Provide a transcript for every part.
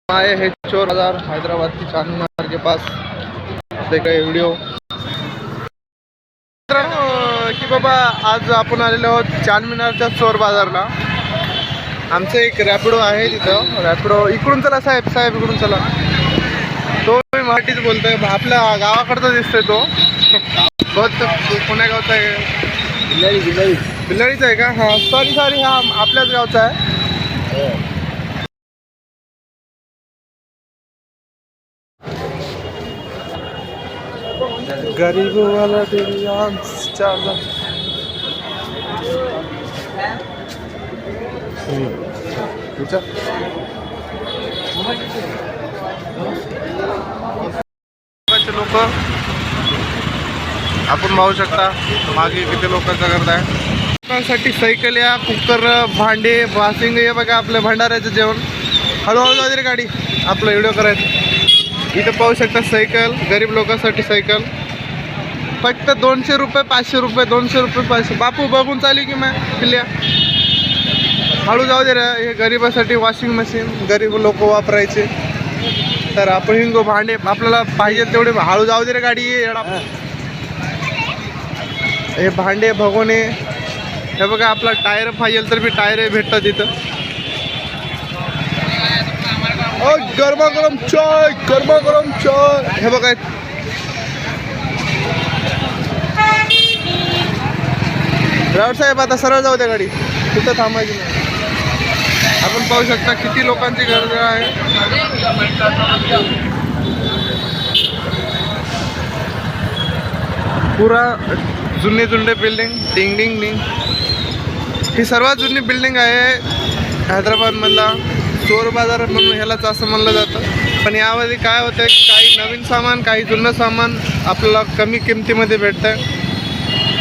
आए हैं चोर बाजार हैदराबाद की चांदनी मीनार के पास. देखा व्हिडिओ की बाबा आज आपण आलेलो आहोत चांदनी मीनारच्या चोर बाजारला. आमचं एक रॅपिडो आहे तिथं. रॅपिडो इकडून चला साहेब, साहेब इकडून चला. तो मी मराठीच बोलतोय. आपल्या गावाकडचा दिसतोय तो. बहुत कोण्या गावचा आहे? बिल्लारीचा आहे का? हां सॉरी सॉरी, हा आपल्याच गावचा आहे. गरीब वाला चालला. लोक आपण पाहू शकता मागे किती लोकांचा गर्दी आहे. लोकांसाठी सायकल या कुकर भांडे वाशिंग हे बघा आपल्या भंडाऱ्याचं जेवण. हळूहळू जाऊ दे रे गाडी, आपला व्हिडिओ करायचा. इथं पाहू शकता सायकल, गरीब लोकांसाठी सायकल फक्त 200 रुपये 500 रुपये 200 रुपये 500. बापू बघून चालू की मग पिल्ल्या, हळू जाऊ दे रे. हे गरिबासाठी वॉशिंग मशीन गरीब लोक वापरायचे. तर आपण हिंगो भांडे आपल्याला पाहिजे तेवढे हळू जाऊ दे रे गाडी. हे भांडे भगोने हे बघा. आपला टायर पाहिजे तर बी टायर भेटतात तिथं. गरमागरम चाय, गरमागरम चाय. हे बघा ड्रायव्हर साहेब, आता सरळ जाऊ द्या गाडी, कुठं थांबायची नाही. आपण पाहू शकता किती लोकांची गर्दी आहे. पुरा जुने जुने बिल्डिंग, डिंग डिंग डिंग. ही सर्वात जुनी बिल्डिंग आहे हैदराबादमधला. चोर बाजार म्हणून ह्यालाच असं म्हणलं जातं. पण यामध्ये काय होतं, काही नवीन सामान काही जुनं सामान आपल्याला कमी किमतीमध्ये भेटतं.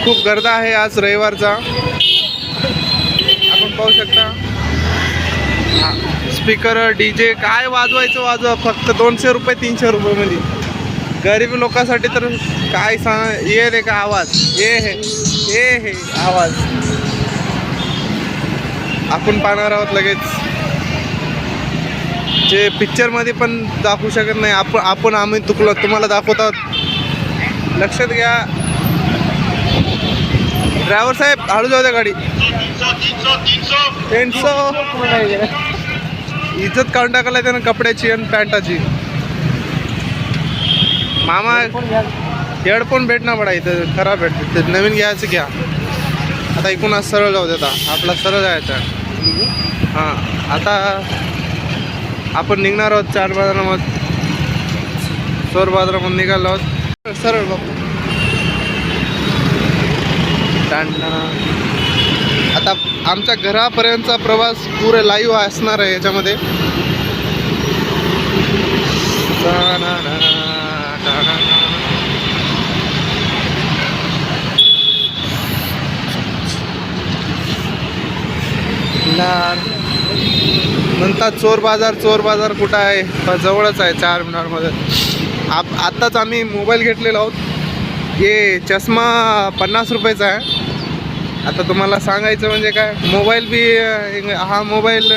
खूप गर्दी आहे आज रविवारचा. आपण पाहू शकता स्पीकर डीजे काय वाजवायचं वाजवा. फक्त 200 रुपये 300 रुपयेमध्ये. गरीब लोकांसाठी तर काय सांग. ये रे का आवाज, ये हे आवाज आपण पाहणार आहोत लगेच. जे पिक्चरमध्ये पण दाखवू शकत नाही आपण आम्ही तुम्हाला दाखवत आहोत. लक्षात घ्या ड्रायव्हर साहेब, हळू जाऊ द्या गाडी. 300 इज्जत काढून टाकायला त्यानं कपड्याची आणि पॅन्टाची. मामा हेडफोन भेटणार पडा इथं खराब भेटते. ते नवीन घ्यायचं घ्या. आता इकडून सरळ जाऊ देता, आपला सरळ जायचा. हां आता आपण निघणार आहोत चार बाजारामध्ये, चोर बाजारामध्ये निघालो आहोत. सरळ बाबू आता आमच्या घरापर्यंतचा प्रवास पुरे लाईव्ह असणार आहे याच्यामध्ये. म्हणतात चोर बाजार कुठं आहे? जवळच आहे चार मिनारमध्ये. आत्ताच आम्ही मोबाईल घेतलेला आहोत. हे चष्मा 50 रुपयाचा आहे. आता तुम्हाला सांगायचं म्हणजे काय, मोबाईल बी हा मोबाईल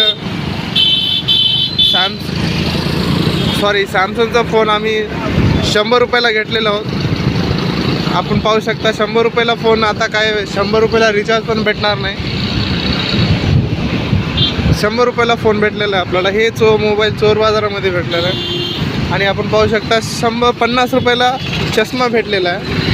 सॅमसंगचा फोन आम्ही 100 रुपयाला घेतलेला आहोत. आपण पाहू शकता 100 रुपयाला फोन. आता काय 100 रुपयाला रिचार्ज पण भेटणार नाही. 100 रुपयाला फोन भेटलेला आहे आपल्याला. हे मोबाईल चोर बाजारामध्ये भेटलेला आहे. आणि आपण पाहू शकता 50 रुपयाला चष्मा भेटलेला आहे.